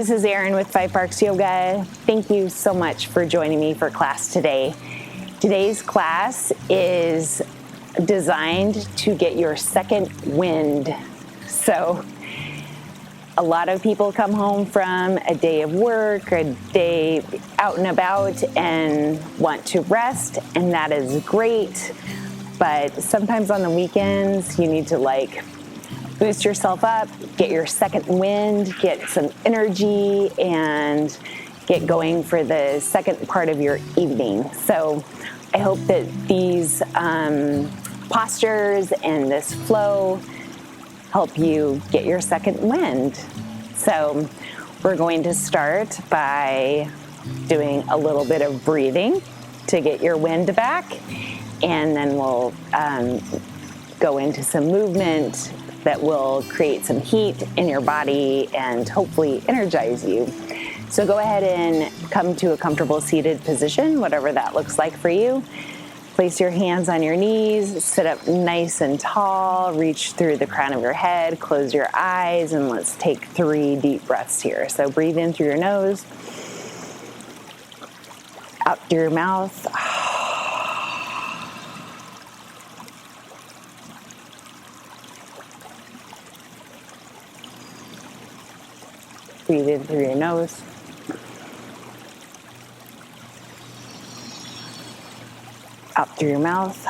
This is Erin with Five Parks Yoga. Thank you so much for joining me for class today. Today's class is designed to get your second wind. So a lot of people come home from a day of work, a day out and about, and want to rest, and that is great. But sometimes on the weekends, you need to boost yourself up, get your second wind, get some energy, and get going for the second part of your evening. So I hope that these postures and this flow help you get your second wind. So we're going to start by doing a little bit of breathing to get your wind back, and then we'll go into some movement that will create some heat in your body and hopefully energize you. So go ahead and come to a comfortable seated position, whatever that looks like for you. Place your hands on your knees, sit up nice and tall, reach through the crown of your head, close your eyes, and let's take 3 deep breaths here. So breathe in through your nose, out through your mouth. Breathe in through your nose. Out through your mouth.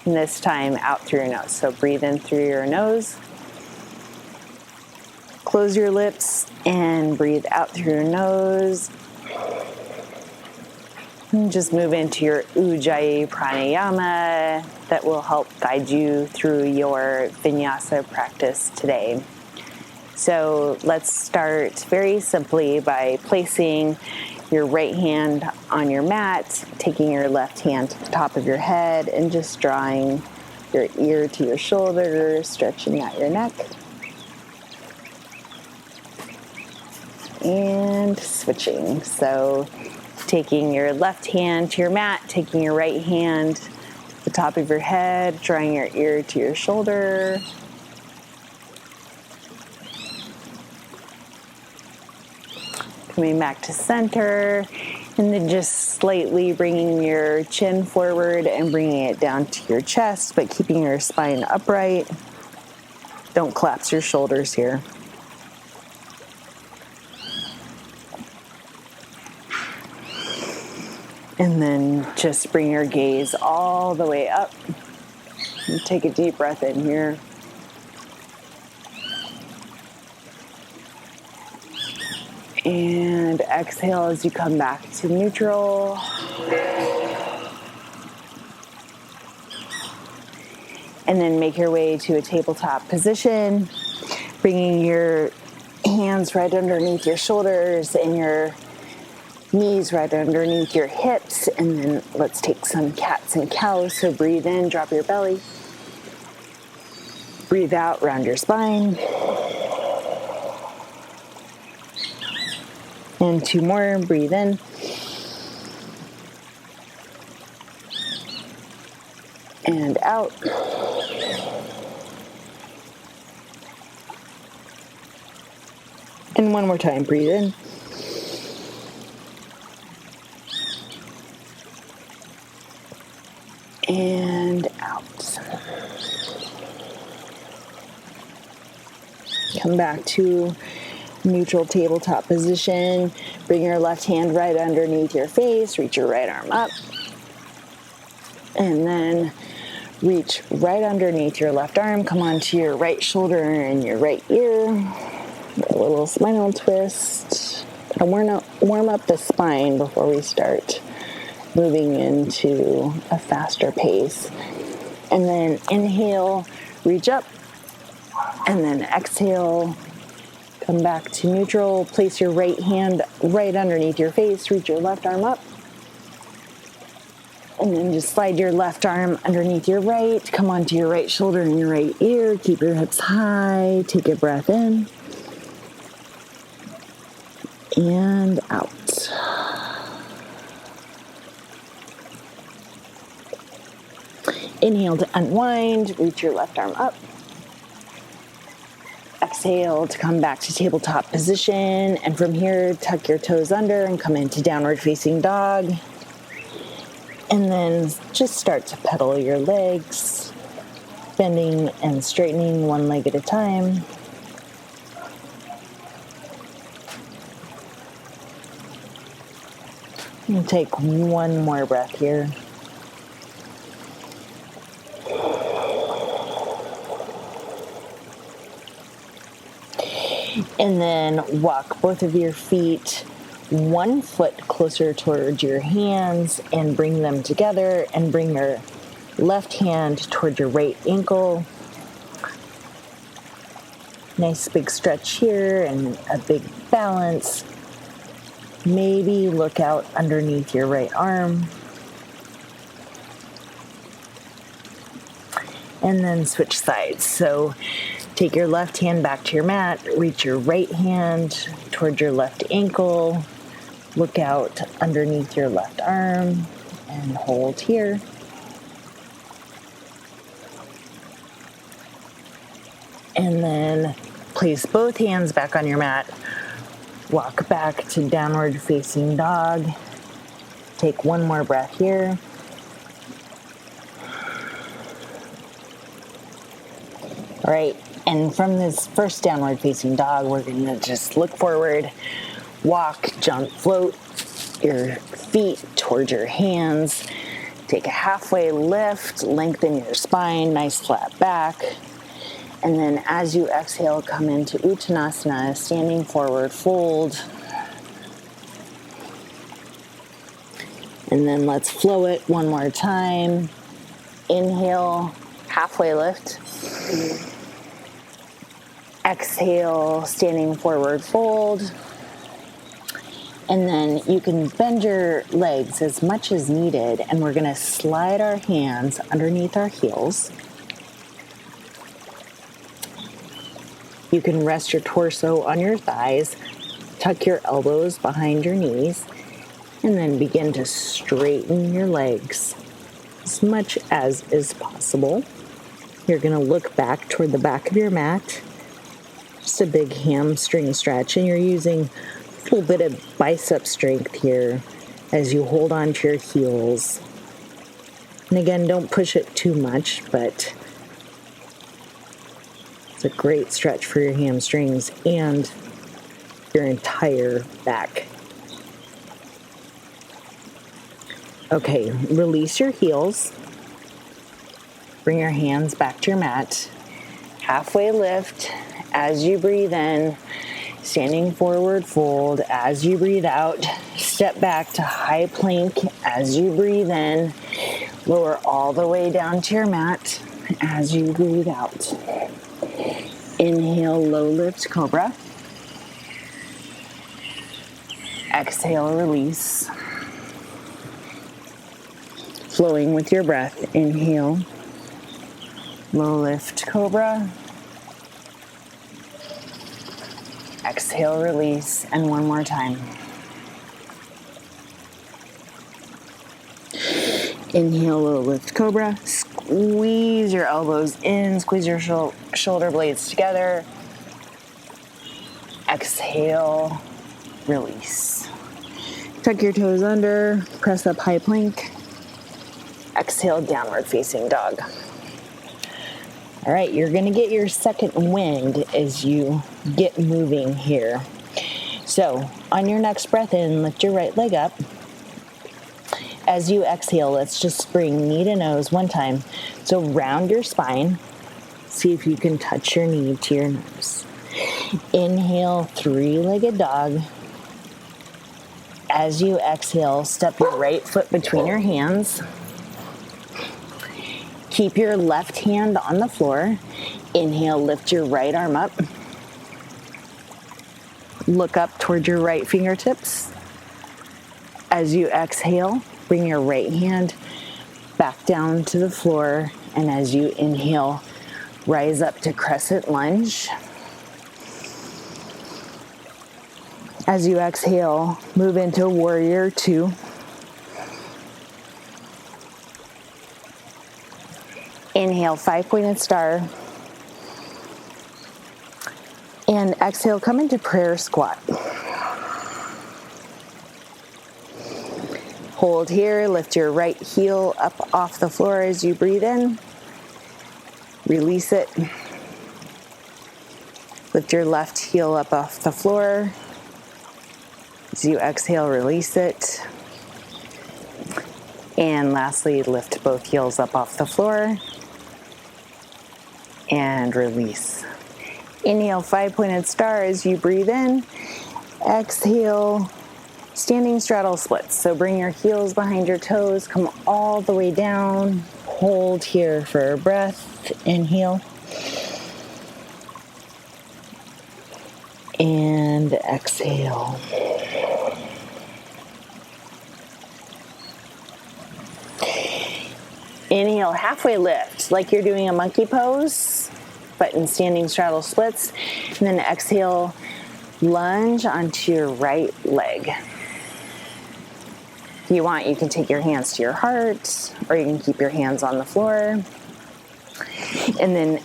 And this time out through your nose. So breathe in through your nose. Close your lips and breathe out through your nose. And just move into your Ujjayi pranayama that will help guide you through your vinyasa practice today. So let's start very simply by placing your right hand on your mat, taking your left hand to the top of your head, and just drawing your ear to your shoulder, stretching out your neck. And switching. So taking your left hand to your mat, taking your right hand to the top of your head, drawing your ear to your shoulder. Coming back to center, and then just slightly bringing your chin forward and bringing it down to your chest, but keeping your spine upright. Don't collapse your shoulders here. And then just bring your gaze all the way up. And take a deep breath in here. And exhale as you come back to neutral. And then make your way to a tabletop position, bringing your hands right underneath your shoulders and your knees right underneath your hips. And then let's take some cats and cows. So breathe in, drop your belly. Breathe out, round your spine. And 2 more, breathe in. And out. And 1 more time, breathe in. And out. Come back to neutral tabletop position. Bring your left hand right underneath your face. Reach your right arm up. And then reach right underneath your left arm. Come onto your right shoulder and your right ear. A little spinal twist. And warm up the spine before we start moving into a faster pace. And then inhale, reach up. And then exhale, come back to neutral. Place your right hand right underneath your face. Reach your left arm up. And then just slide your left arm underneath your right. Come onto your right shoulder and your right ear. Keep your hips high. Take a breath in. And out. Inhale to unwind, reach your left arm up. Exhale to come back to tabletop position. And from here, tuck your toes under and come into downward facing dog. And then just start to pedal your legs, bending and straightening one leg at a time. And take one more breath here. And then walk both of your feet 1 foot closer towards your hands and bring them together, and bring your left hand toward your right ankle. Nice big stretch here and a big balance. Maybe look out underneath your right arm. And then switch sides. So take your left hand back to your mat, reach your right hand toward your left ankle, look out underneath your left arm, and hold here. And then place both hands back on your mat. Walk back to downward facing dog. Take one more breath here. All right, and from this first downward facing dog, we're going to just look forward, walk, jump, float your feet towards your hands. Take a halfway lift, lengthen your spine, nice flat back. And then as you exhale, come into Uttanasana, standing forward fold. And then let's flow it one more time. Inhale, halfway lift. Exhale, standing forward fold. And then you can bend your legs as much as needed, and we're going to slide our hands underneath our heels. You can rest your torso on your thighs, tuck your elbows behind your knees, and then begin to straighten your legs as much as is possible. You're going to look back toward the back of your mat, just a big hamstring stretch, and you're using a little bit of bicep strength here as you hold on to your heels. And again, don't push it too much, but it's a great stretch for your hamstrings and your entire back. Okay, release your heels. Bring your hands back to your mat. Halfway lift as you breathe in. Standing forward fold. As you breathe out, step back to high plank as you breathe in. Lower all the way down to your mat as you breathe out. Inhale, low lift, cobra. Exhale, release. Flowing with your breath. Inhale, low lift, cobra. Exhale, release, and one more time. Inhale, low lift, cobra. Squeeze your elbows in, squeeze your shoulder blades together. Exhale, release. Tuck your toes under, press up high plank. Exhale, downward facing dog. All right, you're going to get your second wind as you get moving here. So on your next breath in, lift your right leg up. As you exhale, let's just bring knee to nose one time. So round your spine. See if you can touch your knee to your nose. Inhale, three-legged dog. As you exhale, step your right foot between your hands. Keep your left hand on the floor. Inhale, lift your right arm up. Look up toward your right fingertips. As you exhale, bring your right hand back down to the floor. And as you inhale, rise up to crescent lunge. As you exhale, move into warrior two. Inhale, 5-pointed star. And exhale, come into prayer squat. Hold here, lift your right heel up off the floor as you breathe in. Release it. Lift your left heel up off the floor. As you exhale, release it. And lastly, lift both heels up off the floor and release. Inhale, 5-pointed star as you breathe in. Exhale, standing straddle splits. So bring your heels behind your toes, come all the way down. Hold here for a breath. Inhale. And exhale. Inhale, halfway lift, like you're doing a monkey pose, but in standing straddle splits. And then exhale, lunge onto your right leg. If you want, you can take your hands to your heart, or you can keep your hands on the floor. And then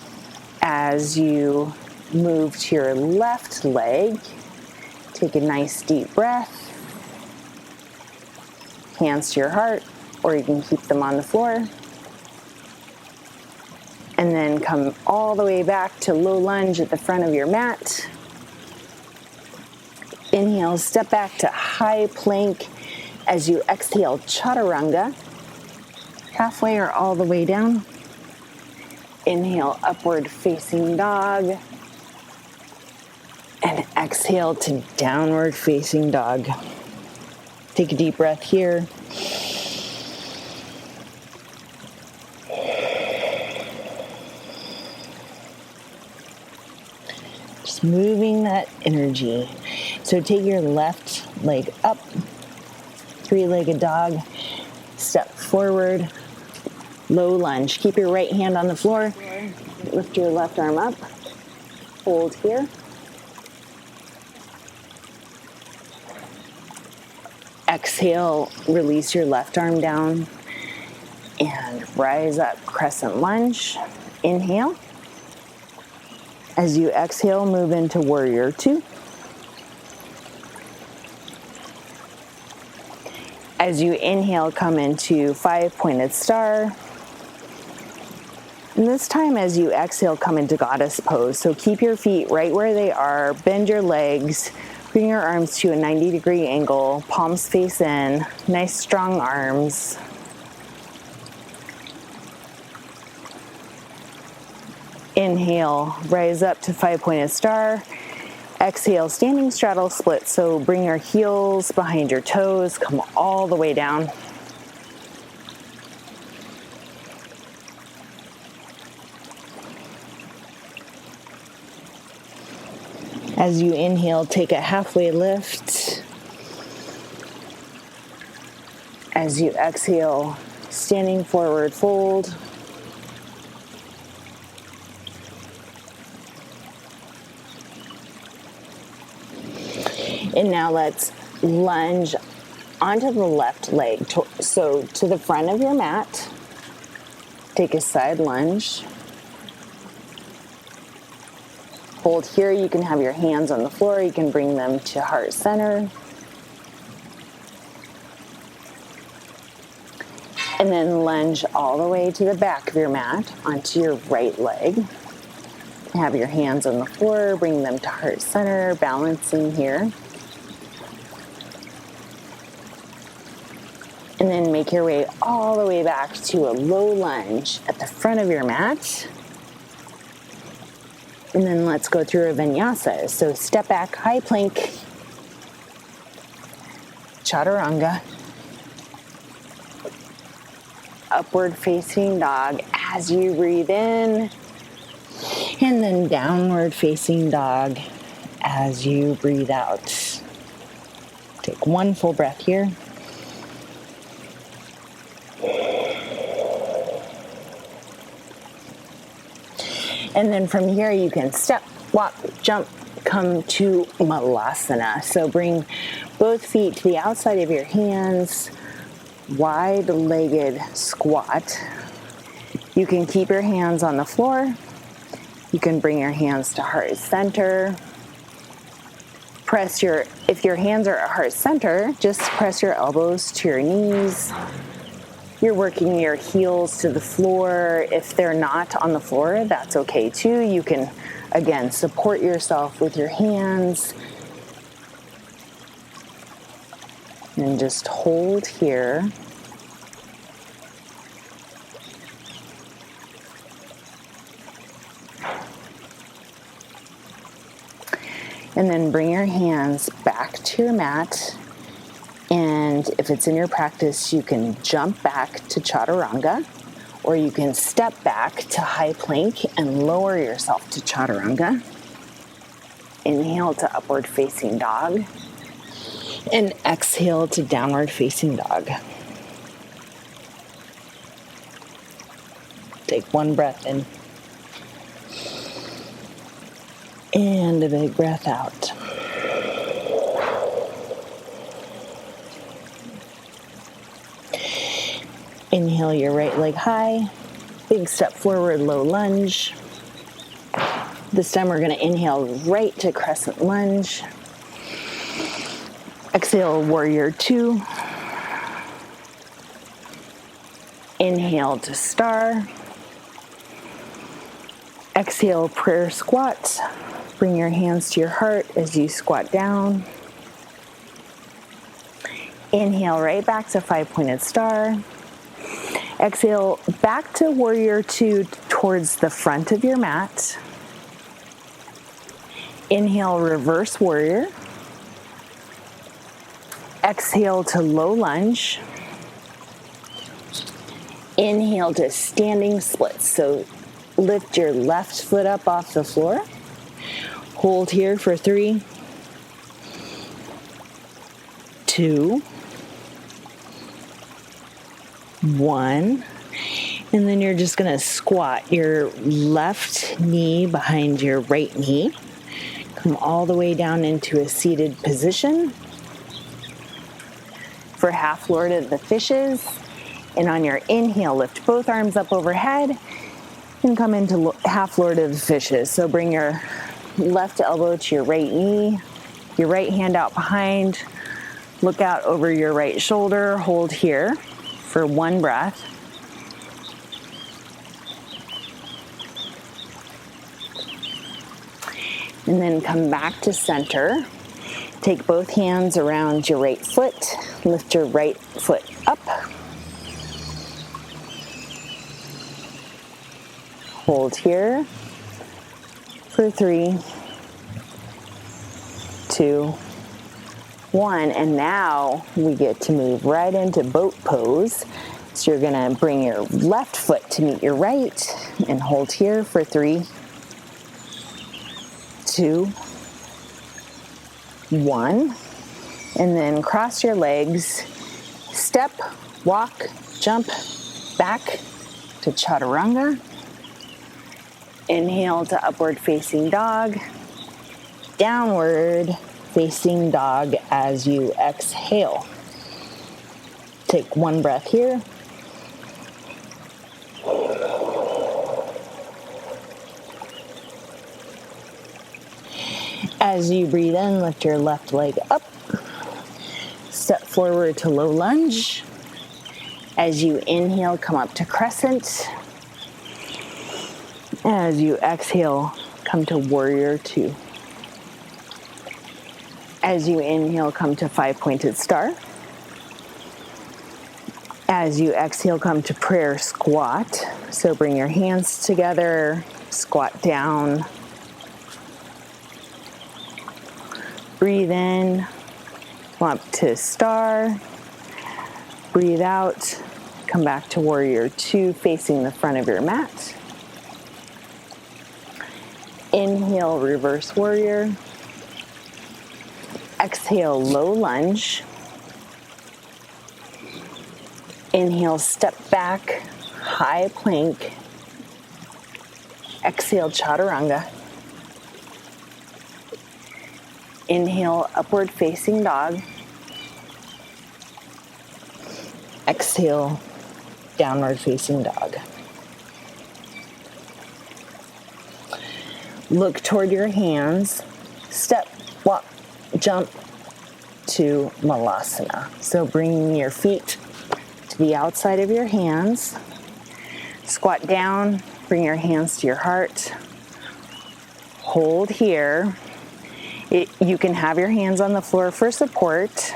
as you move to your left leg, take a nice deep breath. Hands to your heart, or you can keep them on the floor. And then come all the way back to low lunge at the front of your mat. Inhale, step back to high plank. As you exhale, chaturanga. Halfway or all the way down. Inhale, upward facing dog. And exhale to downward facing dog. Take a deep breath here. Just moving that energy. So take your left leg up, 3-legged dog, step forward, low lunge. Keep your right hand on the floor. Lift your left arm up. Hold here. Exhale, release your left arm down and rise up, crescent lunge. Inhale. As you exhale, move into warrior 2. As you inhale, come into 5-pointed star. And this time, as you exhale, come into goddess pose. So keep your feet right where they are, bend your legs, bring your arms to a 90-degree angle, palms face in, nice strong arms. Inhale, rise up to 5-pointed star. Exhale, standing straddle split. So bring your heels behind your toes, come all the way down. As you inhale, take a halfway lift. As you exhale, standing forward fold. And now let's lunge onto the left leg. So to the front of your mat, take a side lunge. Hold here. You can have your hands on the floor. You can bring them to heart center. And then lunge all the way to the back of your mat onto your right leg. Have your hands on the floor. Bring them to heart center, balancing here. And then make your way all the way back to a low lunge at the front of your mat. And then let's go through a vinyasa. So step back, high plank, chaturanga, upward facing dog as you breathe in, and then downward facing dog as you breathe out. Take one full breath here. And then from here, you can step, walk, jump, come to malasana. So bring both feet to the outside of your hands, wide-legged squat. You can keep your hands on the floor. You can bring your hands to heart center. If your hands are at heart center, just press your elbows to your knees. You're working your heels to the floor. If they're not on the floor, that's okay too. You can, again, support yourself with your hands. And just hold here. And then bring your hands back to your mat. And if it's in your practice, you can jump back to chaturanga, or you can step back to high plank and lower yourself to chaturanga. Inhale to upward facing dog. And exhale to downward facing dog. Take one breath in. And a big breath out. Inhale your right leg high. Big step forward, low lunge. This time we're going to inhale right to crescent lunge. Exhale, warrior two. Inhale to star. Exhale, prayer squat. Bring your hands to your heart as you squat down. Inhale right back to five-pointed star. Exhale back to warrior two towards the front of your mat. Inhale, reverse warrior. Exhale to low lunge. Inhale to standing splits. So lift your left foot up off the floor. Hold here for 3, 2, 1. And then you're just going to squat your left knee behind your right knee. Come all the way down into a seated position. For half lord of the fishes. And on your inhale, lift both arms up overhead and come into half lord of the fishes. So bring your left elbow to your right knee, your right hand out behind, look out over your right shoulder, hold here for one breath. And then come back to center. Take both hands around your right foot, lift your right foot up. Hold here for 3, 2, 1. And now we get to move right into boat pose. So you're going to bring your left foot to meet your right and hold here for 3, 2, 1. And then cross your legs, step, walk, jump back to chaturanga. Inhale to upward facing dog, downward facing dog as you exhale. Take one breath here. As you breathe in, lift your left leg up. Step forward to low lunge. As you inhale, come up to crescent. As you exhale, come to warrior two. As you inhale, come to five-pointed star. As you exhale, come to prayer squat. So bring your hands together, squat down. Breathe in, come up to star. Breathe out, come back to warrior two, facing the front of your mat. Inhale, reverse warrior. Exhale, low lunge. Inhale, step back, high plank. Exhale, chaturanga. Inhale, upward facing dog. Exhale, downward facing dog. Look toward your hands. Step, walk, jump to Malasana. So bringing your feet to the outside of your hands. Squat down, bring your hands to your heart. Hold here. You can have your hands on the floor for support,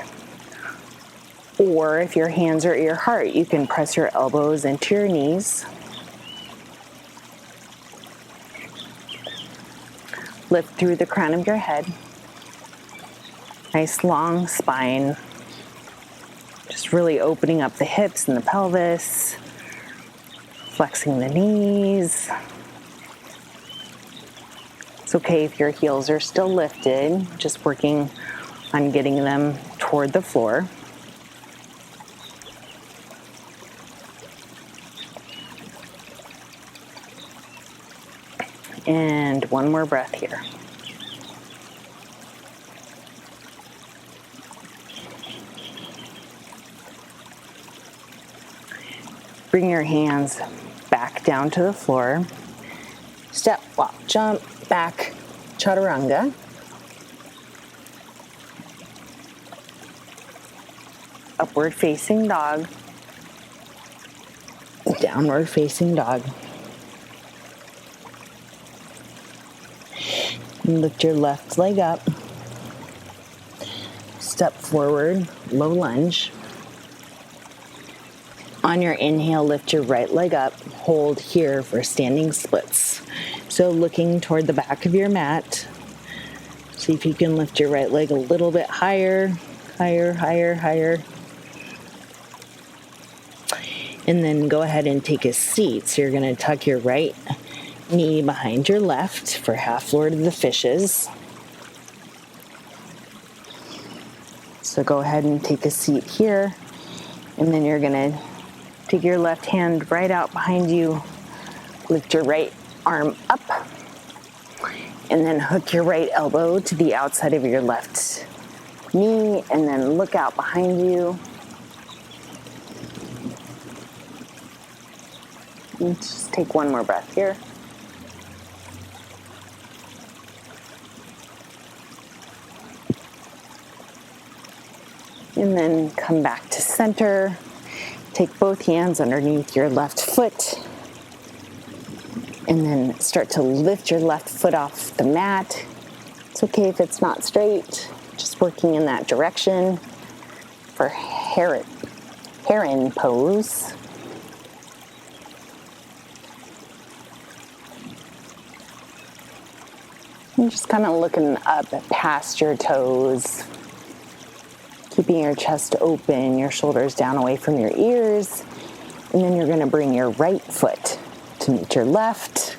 or if your hands are at your heart, you can press your elbows into your knees. Lift through the crown of your head. Nice long spine. Just really opening up the hips and the pelvis, flexing the knees. It's okay if your heels are still lifted, just working on getting them toward the floor. And one more breath here. Bring your hands back down to the floor. Step, walk, jump, back, chaturanga. Upward facing dog. Downward facing dog. Lift your left leg up. Step forward, low lunge. On your inhale, lift your right leg up. Hold here for standing splits. So looking toward the back of your mat. See if you can lift your right leg a little bit higher, higher, higher, higher. And then go ahead and take a seat. So you're going to tuck your right knee behind your left for half Lord of the Fishes. So go ahead and take a seat here. And then you're going to take your left hand right out behind you. Lift your right arm up. And then hook your right elbow to the outside of your left knee. And then look out behind you. And just take one more breath here. And then come back to center. Take both hands underneath your left foot. And then start to lift your left foot off the mat. It's okay if it's not straight. Just working in that direction for heron pose. And just kind of looking up past your toes. Keeping your chest open, your shoulders down away from your ears. And then you're going to bring your right foot to meet your left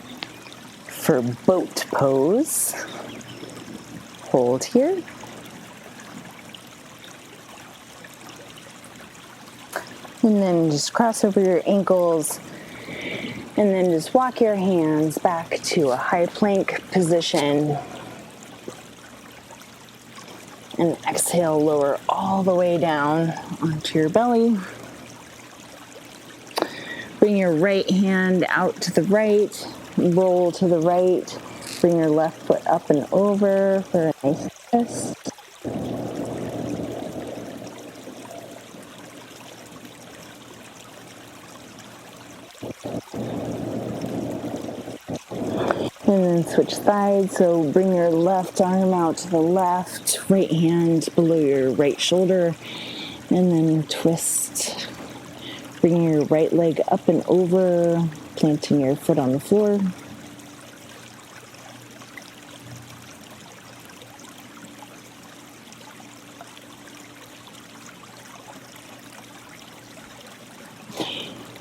for boat pose. Hold here. And then just cross over your ankles. And then just walk your hands back to a high plank position. And exhale, lower all the way down onto your belly. Bring your right hand out to the right, roll to the right. Bring your left foot up and over for a nice twist. And then switch sides, so bring your left arm out to the left, right hand below your right shoulder, and then twist. Bring your right leg up and over, planting your foot on the floor.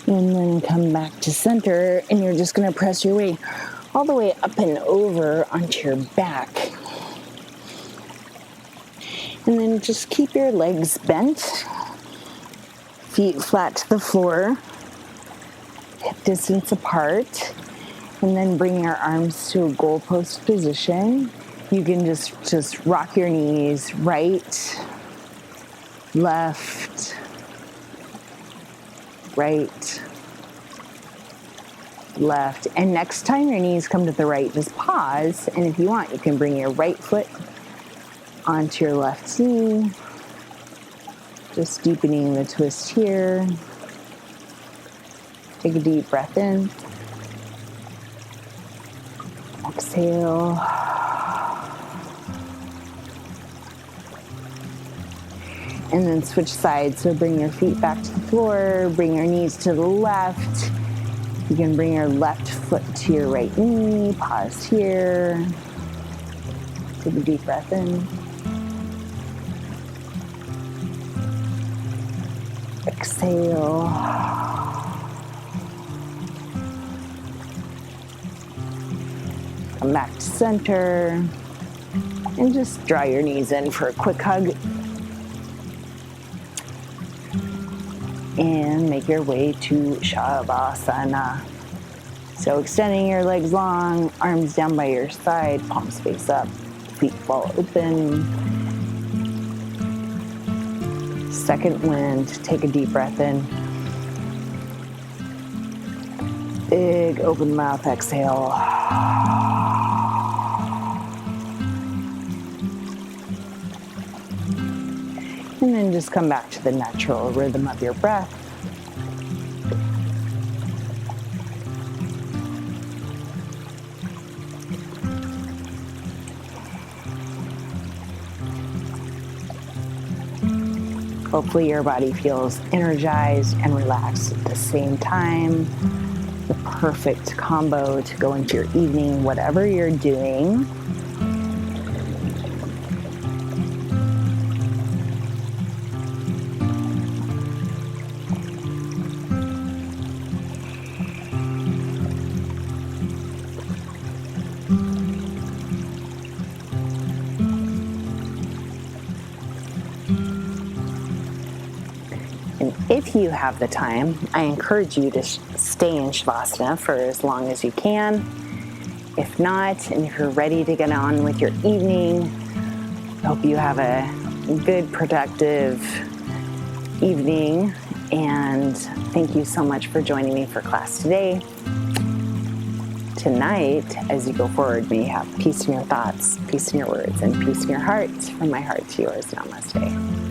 And then come back to center, and you're just going to press your way all the way up and over onto your back. And then just keep your legs bent, feet flat to the floor, hip distance apart, and then bring your arms to a goalpost position. You can just rock your knees right, left, right, left. And next time your knees come to the right, just pause. And if you want, you can bring your right foot onto your left knee. Just deepening the twist here. Take a deep breath in. Exhale. And then switch sides. So bring your feet back to the floor, bring your knees to the left. You can bring your left foot to your right knee. Pause here. Take a deep breath in. Exhale. Come back to center. And just draw your knees in for a quick hug. And make your way to Savasana. So extending your legs long, arms down by your side, palms face up, feet fall open. Second wind, take a deep breath in. Big open mouth exhale. And then just come back to the natural rhythm of your breath. Hopefully your body feels energized and relaxed at the same time. The perfect combo to go into your evening, whatever you're doing. And if you have the time, I encourage you to stay in Savasana for as long as you can. If not, and if you're ready to get on with your evening, I hope you have a good, productive evening. And thank you so much for joining me for class today. Tonight, as you go forward, may you have peace in your thoughts, peace in your words, and peace in your heart. From my heart to yours, namaste.